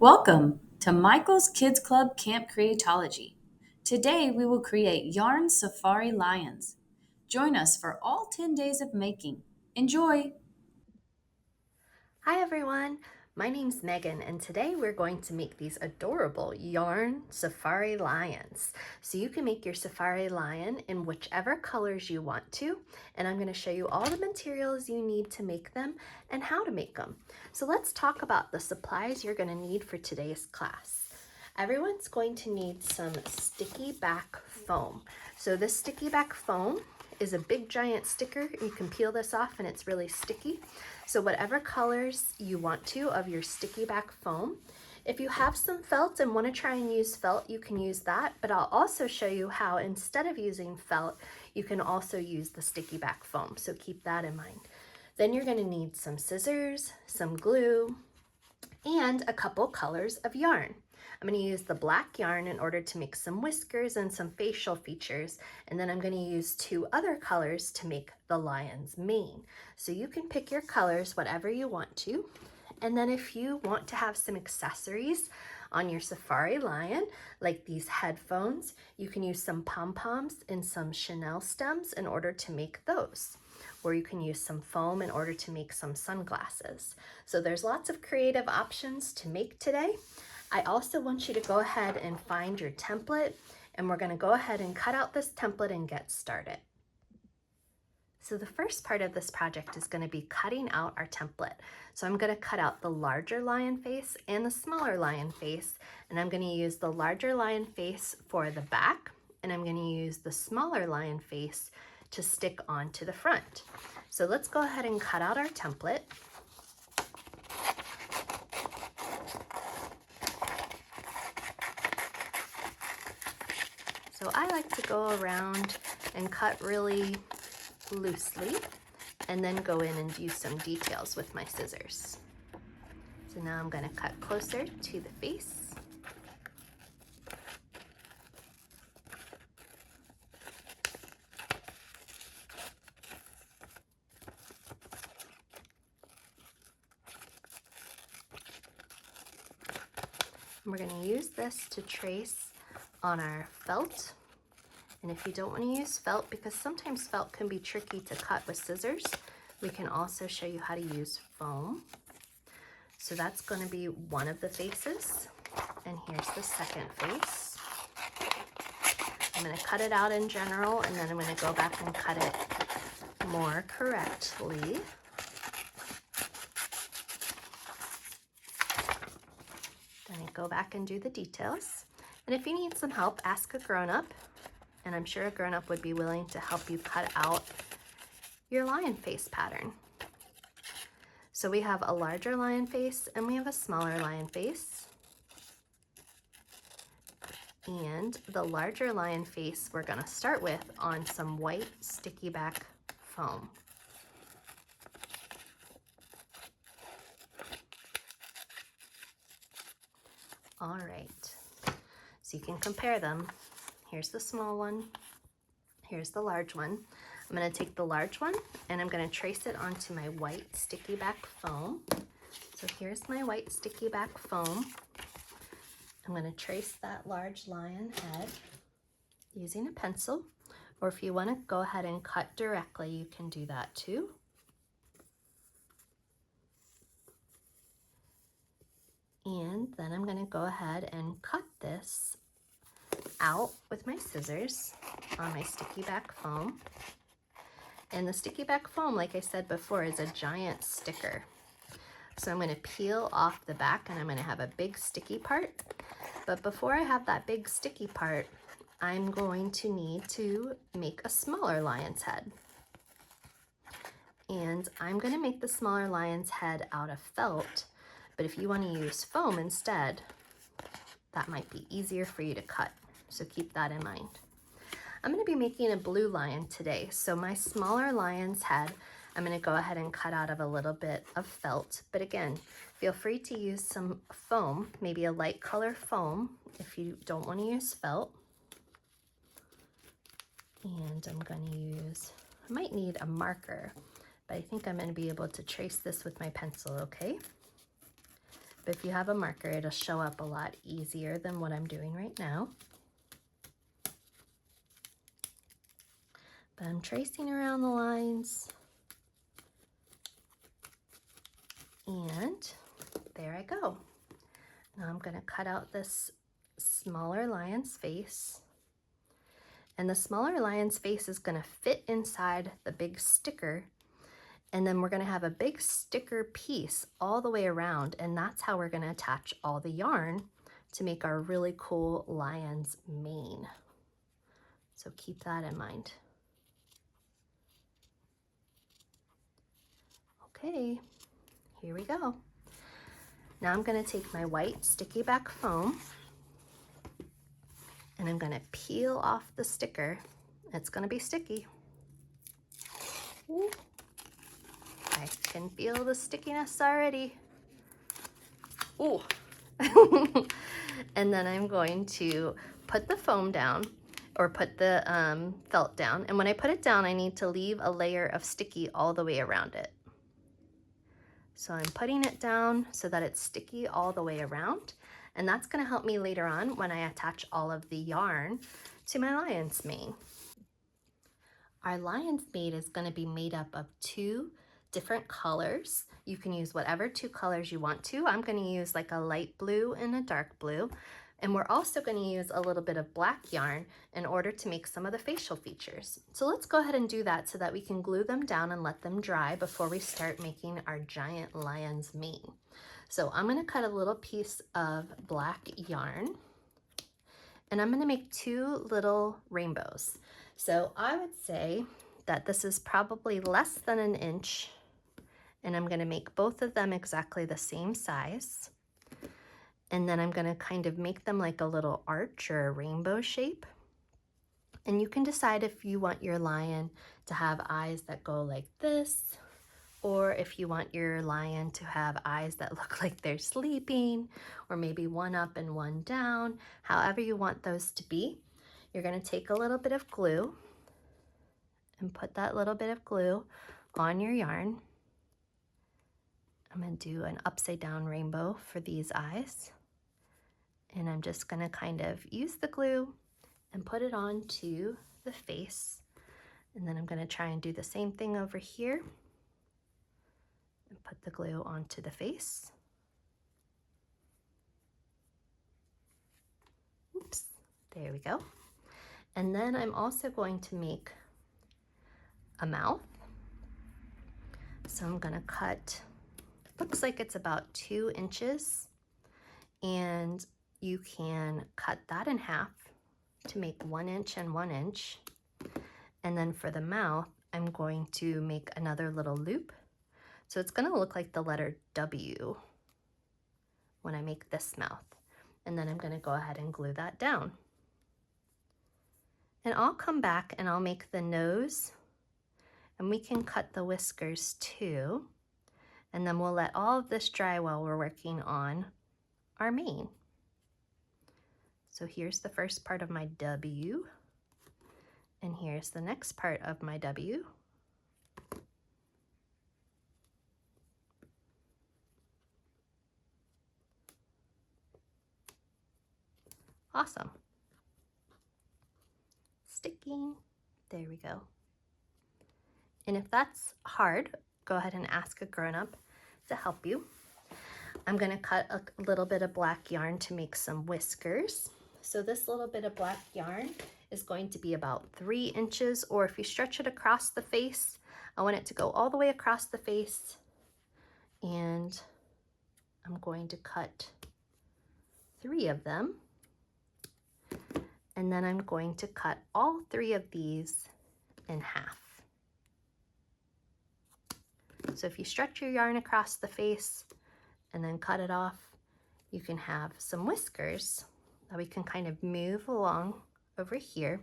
Welcome to Michael's Kids Club Camp Creatology. Today we will create yarn safari lions. Join us for all 10 days of making. Enjoy! Hi everyone, my name's Megan and today we're going to make these adorable yarn safari lions. So you can make your safari lion in whichever colors you want to, and I'm going to show you all the materials you need to make them and how to make them. So let's talk about the supplies you're going to need for today's class. Everyone's going to need some sticky back foam. So this sticky back foam is a big giant sticker. You can peel this off and it's really sticky. So whatever colors you want to of your sticky back foam. If you have some felt and want to try and use felt, you can use that, but I'll also show you how instead of using felt, you can also use the sticky back foam. So keep that in mind. Then you're going to need some scissors, some glue, and a couple colors of yarn. I'm going to use the black yarn in order to make some whiskers and some facial features, and then I'm going to use two other colors to make the lion's mane. So you can pick your colors whatever you want to, and then if you want to have some accessories on your safari lion, like these headphones, you can use some pom-poms and some CHNLL stems in order to make those. Or you can use some foam in order to make some sunglasses. So there's lots of creative options to make today. I also want you to go ahead and find your template, and we're going to go ahead and cut out this template and get started. So the first part of this project is going to be cutting out our template. So I'm going to cut out the larger lion face and the smaller lion face, and I'm going to use the larger lion face for the back, and I'm going to use the smaller lion face to stick onto the front. So let's go ahead and cut out our template. So I like to go around and cut really loosely and then go in and do some details with my scissors. So now I'm going to cut closer to the face. We're going to use this to trace on our felt. And if you don't want to use felt, because sometimes felt can be tricky to cut with scissors, we can also show you how to use foam. So that's going to be one of the faces. And here's the second face. I'm going to cut it out in general, and then I'm going to go back and cut it more correctly. Then I go back and do the details. And if you need some help, ask a grown-up. And I'm sure a grown-up would be willing to help you cut out your lion face pattern. So we have a larger lion face and we have a smaller lion face. And the larger lion face we're going to start with on some white sticky back foam. All right, so you can compare them. Here's the small one, here's the large one. I'm going to take the large one and I'm going to trace it onto my white sticky back foam. So here's my white sticky back foam. I'm going to trace that large lion head using a pencil, or if you want to go ahead and cut directly, you can do that too. And then I'm going to go ahead and cut this out with my scissors on my sticky back foam. And the sticky back foam, like I said before, is a giant sticker. So I'm going to peel off the back and I'm going to have a big sticky part. But before I have that big sticky part, I'm going to need to make a smaller lion's head. And I'm going to make the smaller lion's head out of felt, but if you want to use foam instead, that might be easier for you to cut. So keep that in mind. I'm going to be making a blue lion today. So my smaller lion's head, I'm going to go ahead and cut out of a little bit of felt. But again, feel free to use some foam, maybe a light color foam if you don't want to use felt. And I'm going to use, I might need a marker, but I think I'm going to be able to trace this with my pencil, okay? But if you have a marker, it'll show up a lot easier than what I'm doing right now. But I'm tracing around the lines. And there I go. Now I'm going to cut out this smaller lion's face. And the smaller lion's face is going to fit inside the big sticker. And then we're going to have a big sticker piece all the way around. And that's how we're going to attach all the yarn to make our really cool lion's mane. So keep that in mind. Okay, here we go. Now I'm going to take my white sticky back foam and I'm going to peel off the sticker. It's going to be sticky. Ooh. I can feel the stickiness already. Ooh. And then I'm going to put the foam down, or put the felt down. And when I put it down, I need to leave a layer of sticky all the way around it. So I'm putting it down so that it's sticky all the way around. And that's going to help me later on when I attach all of the yarn to my lion's mane. Our lion's mane is going to be made up of 2 different colors. You can use whatever 2 colors you want to. I'm going to use like a light blue and a dark blue. And we're also going to use a little bit of black yarn in order to make some of the facial features. So let's go ahead and do that so that we can glue them down and let them dry before we start making our giant lion's mane. So I'm going to cut a little piece of black yarn and I'm going to make 2 little rainbows. So I would say that this is probably less than an inch, and I'm going to make both of them exactly the same size. And then I'm going to kind of make them like a little arch or a rainbow shape. And you can decide if you want your lion to have eyes that go like this, or if you want your lion to have eyes that look like they're sleeping, or maybe one up and one down. However you want those to be. You're going to take a little bit of glue and put that little bit of glue on your yarn. I'm going to do an upside down rainbow for these eyes. And I'm just going to kind of use the glue and put it onto the face. And then I'm going to try and do the same thing over here and put the glue onto the face. Oops, there we go. And then I'm also going to make a mouth. So I'm going to cut, looks like it's about 2 inches, and you can cut that in half to make 1 inch and 1 inch. And then for the mouth, I'm going to make another little loop. So it's going to look like the letter W when I make this mouth. And then I'm going to go ahead and glue that down. And I'll come back and I'll make the nose, and we can cut the whiskers too. And then we'll let all of this dry while we're working on our mane. So here's the first part of my W, and here's the next part of my W. Awesome. Sticking. There we go. And if that's hard, go ahead and ask a grown-up to help you. I'm going to cut a little bit of black yarn to make some whiskers. So this little bit of black yarn is going to be about 3 inches, or if you stretch it across the face, I want it to go all the way across the face. And I'm going to cut 3 of them. And then I'm going to cut all 3 of these in half. So if you stretch your yarn across the face and then cut it off, you can have some whiskers that we can kind of move along over here.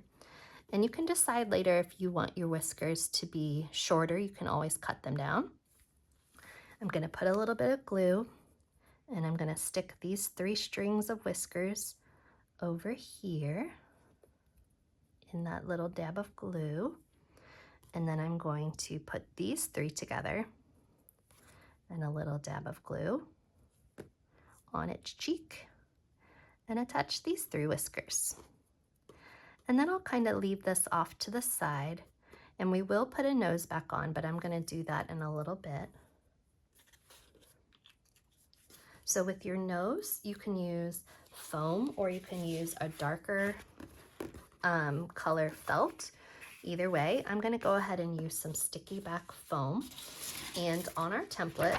And you can decide later if you want your whiskers to be shorter, you can always cut them down. I'm going to put a little bit of glue, and I'm going to stick these 3 strings of whiskers over here in that little dab of glue. And then I'm going to put these 3 together and a little dab of glue. on its cheek and attach these 3 whiskers. And then I'll kind of leave this off to the side, and we will put a nose back on, but I'm going to do that in a little bit. So with your nose, you can use foam or you can use a darker color felt. Either way, I'm going to go ahead and use some sticky back foam. And on our template,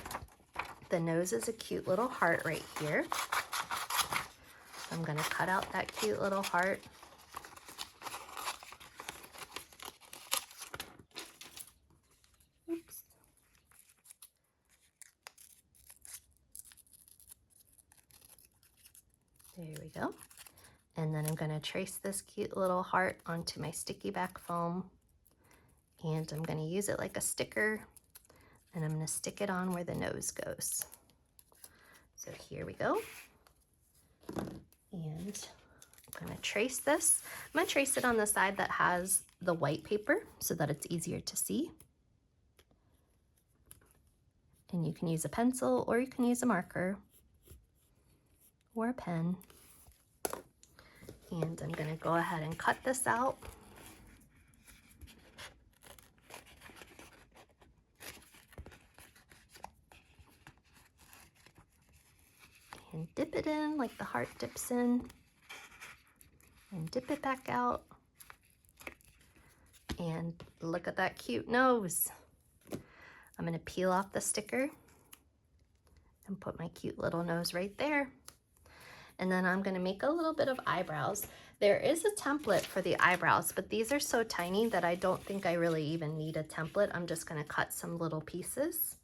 the nose is a cute little heart right here. So I'm going to cut out that cute little heart. Oops. There we go. And then I'm going to trace this cute little heart onto my sticky back foam. And I'm going to use it like a sticker. And I'm going to stick it on where the nose goes. So here we go. And I'm going to trace this. I'm going to trace it on the side that has the white paper so that it's easier to see. And you can use a pencil or you can use a marker or a pen. And I'm going to go ahead and cut this out. And dip it in like the heart dips in. And dip it back out. And look at that cute nose. I'm going to peel off the sticker and put my cute little nose right there. And then I'm going to make a little bit of eyebrows. There is a template for the eyebrows, but these are so tiny that I don't think I really even need a template. I'm just going to cut some little pieces.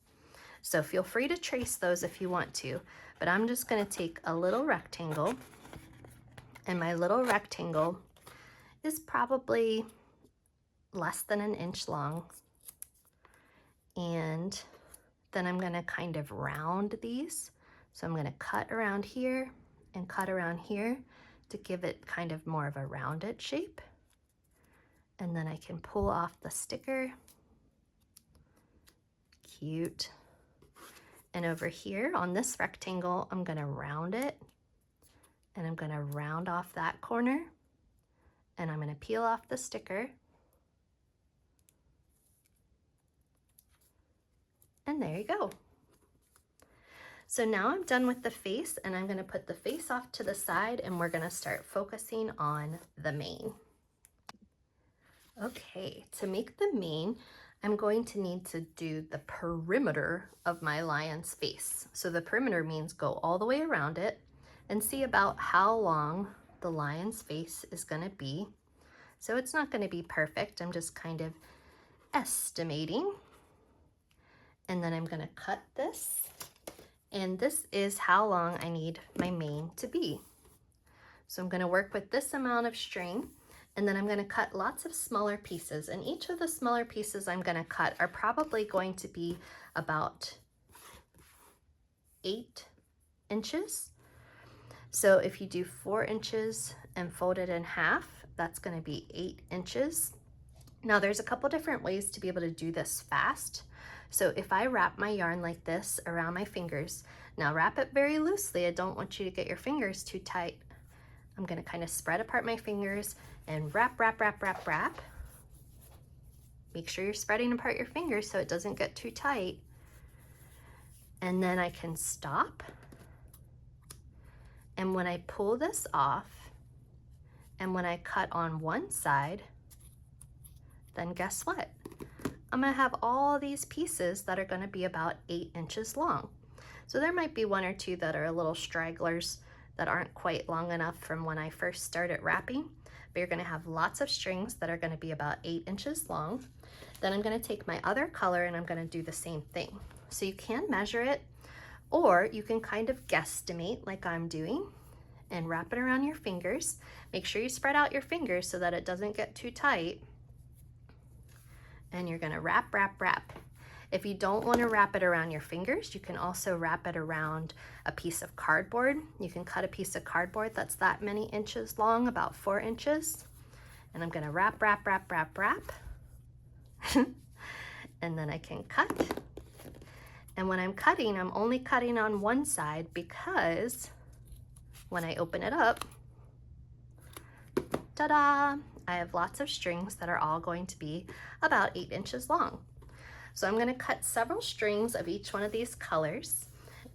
So feel free to trace those if you want to, but I'm just going to take a little rectangle, and my little rectangle is probably less than an inch long. And then I'm going to kind of round these. So I'm going to cut around here and cut around here to give it kind of more of a rounded shape. And then I can pull off the sticker. Cute. And over here on this rectangle, I'm going to round it. And I'm going to round off that corner. And I'm going to peel off the sticker. And there you go. So now I'm done with the face, and I'm going to put the face off to the side, and we're going to start focusing on the mane. Okay, to make the mane, I'm going to need to do the perimeter of my lion's face. So the perimeter means go all the way around it and see about how long the lion's face is going to be. So it's not going to be perfect. I'm just kind of estimating. And then I'm going to cut this. And this is how long I need my mane to be. So I'm going to work with this amount of string, and then I'm going to cut lots of smaller pieces. And each of the smaller pieces I'm going to cut are probably going to be about 8 inches. So if you do 4 inches and fold it in half, that's going to be 8 inches. Now there's a couple different ways to be able to do this fast. So if I wrap my yarn like this around my fingers, now wrap it very loosely. I don't want you to get your fingers too tight. I'm going to kind of spread apart my fingers and wrap, wrap, wrap, wrap, wrap. Make sure you're spreading apart your fingers so it doesn't get too tight. And then I can stop. And when I pull this off, and when I cut on one side, then guess what? I'm going to have all these pieces that are going to be about 8 inches long. So there might be 1 or 2 that are a little stragglers that aren't quite long enough from when I first started wrapping, but you're going to have lots of strings that are going to be about 8 inches long. Then I'm going to take my other color and I'm going to do the same thing. So you can measure it, or you can kind of guesstimate like I'm doing and wrap it around your fingers. Make sure you spread out your fingers so that it doesn't get too tight. And you're going to wrap, wrap, wrap. If you don't want to wrap it around your fingers, you can also wrap it around a piece of cardboard. You can cut a piece of cardboard that's that many inches long, about 4 inches. And I'm going to wrap, wrap, wrap, wrap, wrap. And then I can cut. And when I'm cutting, I'm only cutting on one side because when I open it up, ta-da, I have lots of strings that are all going to be about 8 inches long. So I'm gonna cut several strings of each one of these colors,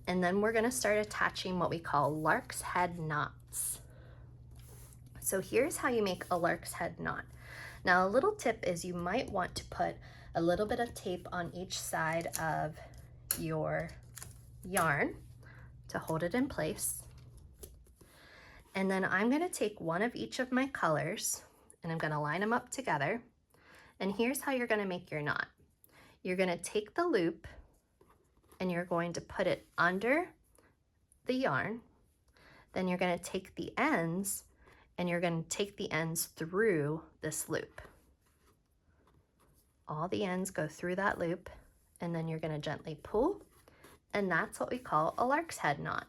and then we're gonna start attaching what we call lark's head knots. So here's how you make a lark's head knot. Now a little tip is you might want to put a little bit of tape on each side of your yarn to hold it in place. And then I'm gonna take one of each of my colors and I'm gonna line them up together. And here's how you're gonna make your knot. You're gonna take the loop and you're going to put it under the yarn. Then you're gonna take the ends and you're gonna take the ends through this loop. All the ends go through that loop, and then you're gonna gently pull, and that's what we call a lark's head knot.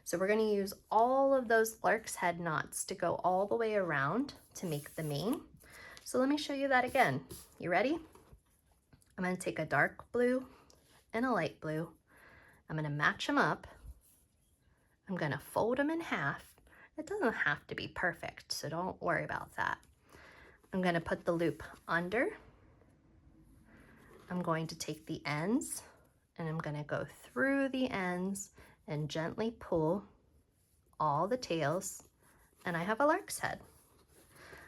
So we're gonna use all of those lark's head knots to go all the way around to make the mane. So let me show you that again. You ready? I'm gonna take a dark blue and a light blue. I'm gonna match them up. I'm gonna fold them in half. It doesn't have to be perfect, so don't worry about that. I'm gonna put the loop under. I'm going to take the ends and I'm gonna go through the ends and gently pull all the tails, and I have a lark's head.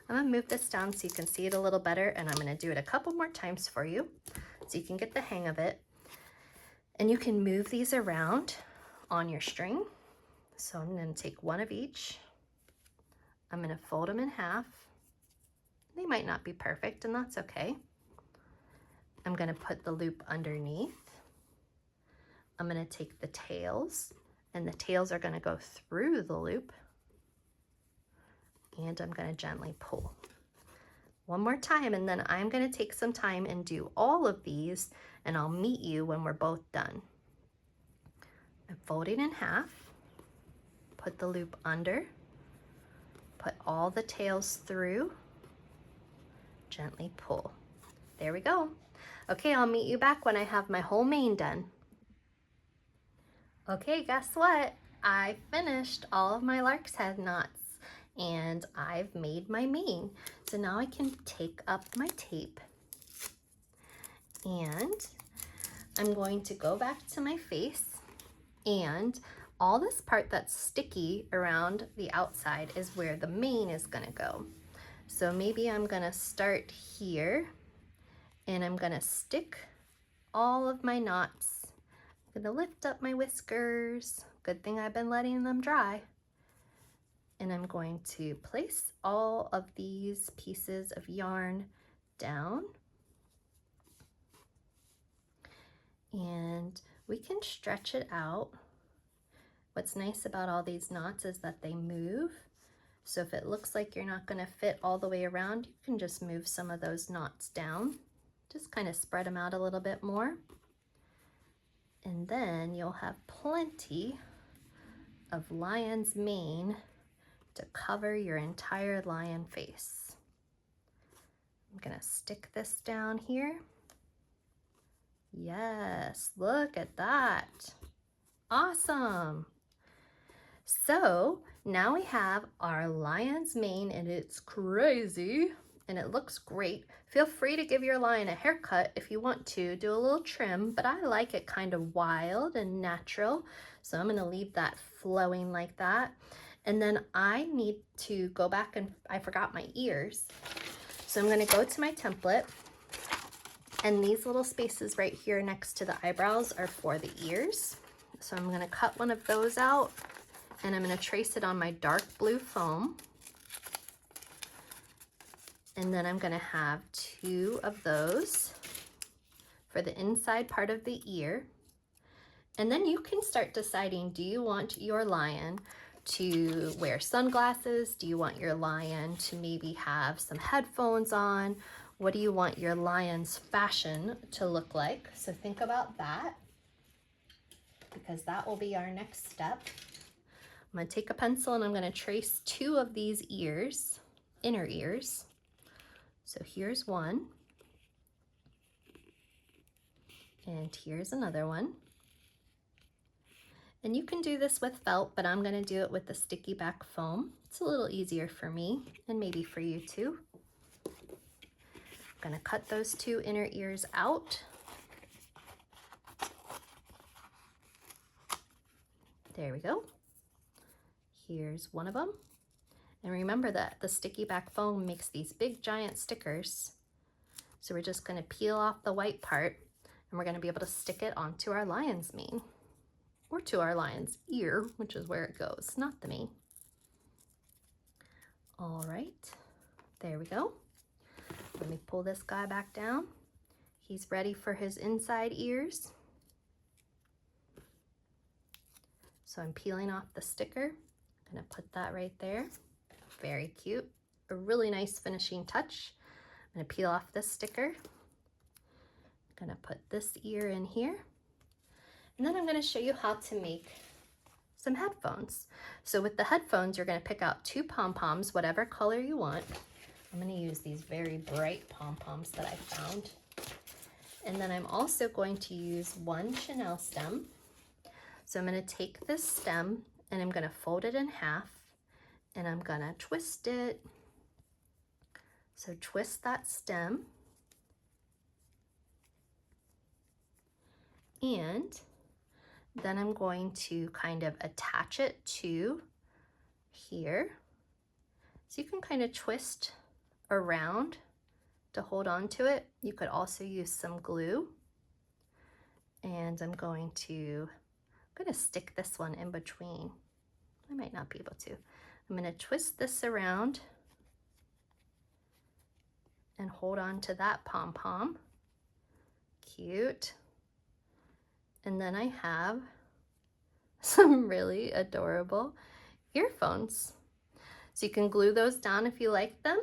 I'm gonna move this down so you can see it a little better, and I'm gonna do it a couple more times for you so you can get the hang of it. And you can move these around on your string. So I'm gonna take one of each. I'm gonna fold them in half. They might not be perfect, and that's okay. I'm gonna put the loop underneath. I'm gonna take the tails, and the tails are gonna go through the loop. And I'm gonna gently pull. One more time, and then I'm gonna take some time and do all of these, and I'll meet you when we're both done. I'm folding in half, put the loop under, put all the tails through, gently pull. There we go. Okay, I'll meet you back when I have my whole mane done. Okay, guess what? I finished all of my lark's head knots and I've made my mane. So now I can take up my tape and I'm going to go back to my face, and all this part that's sticky around the outside is where the mane is gonna go. So maybe I'm gonna start here and I'm gonna stick all of my knots. I'm gonna lift up my whiskers. Good thing I've been letting them dry. And I'm going to place all of these pieces of yarn down. And we can stretch it out. What's nice about all these knots is that they move. So if it looks like you're not gonna fit all the way around, you can just move some of those knots down. Just kind of spread them out a little bit more. And then you'll have plenty of lion's mane to cover your entire lion face. I'm gonna stick this down here. Yes, look at that. Awesome. So now we have our lion's mane, and it's crazy and it looks great. Feel free to give your lion a haircut if you want to, do a little trim, but I like it kind of wild and natural. So I'm gonna leave that flowing like that. And then I need to go back, and I forgot my ears. So I'm gonna go to my template, and these little spaces right here next to the eyebrows are for the ears. So I'm gonna cut one of those out, and I'm gonna trace it on my dark blue foam. And then I'm gonna have 2 of those for the inside part of the ear. And then you can start deciding, do you want your lion to wear sunglasses? Do you want your lion to maybe have some headphones on? What do you want your lion's fashion to look like? So think about that, because that will be our next step. I'm gonna take a pencil and I'm gonna trace 2 of these ears, inner ears. So here's one, and here's another one. And you can do this with felt, but I'm gonna do it with the sticky back foam. It's a little easier for me and maybe for you too. I'm gonna cut those 2 inner ears out. There we go. Here's one of them. And remember that the sticky back foam makes these big giant stickers. So we're just gonna peel off the white part and we're gonna be able to stick it onto our lion's mane, or to our lion's ear, which is where it goes, not the mane. All right, there we go. Let me pull this guy back down. He's ready for his inside ears. So I'm peeling off the sticker. I'm gonna put that right there. Very cute. A really nice finishing touch. I'm gonna peel off this sticker. I'm gonna put this ear in here. And then I'm gonna show you how to make some headphones. So with the headphones, you're gonna pick out 2 pom-poms, whatever color you want. I'm gonna use these very bright pom-poms that I found. And then I'm also going to use 1 CHNLL stem. So I'm gonna take this stem and I'm gonna fold it in half and I'm gonna twist it. So twist that stem. And then I'm going to kind of attach it to here. So you can kind of twist around to hold on to it. You could also use some glue. And I'm going to stick this one in between. I might not be able to. I'm gonna twist this around and hold on to that pom-pom. Cute. And then I have some really adorable earphones. So you can glue those down if you like them,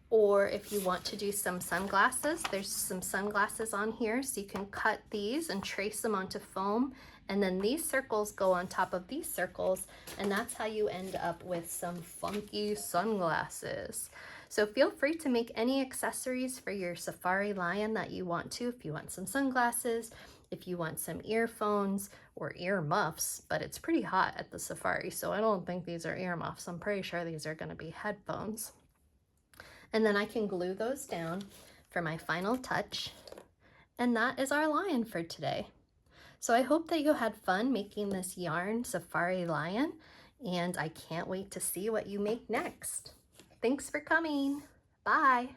or if you want to do some sunglasses, there's some sunglasses on here, so you can cut these and trace them onto foam, and then these circles go on top of these circles, and that's how you end up with some funky sunglasses. So feel free to make any accessories for your safari lion that you want to. If you want some sunglasses, if you want some earphones or ear muffs, but it's pretty hot at the safari, so I don't think these are ear muffs. I'm pretty sure these are gonna be headphones. And then I can glue those down for my final touch. And that is our lion for today. So I hope that you had fun making this yarn safari lion, and I can't wait to see what you make next. Thanks for coming. Bye.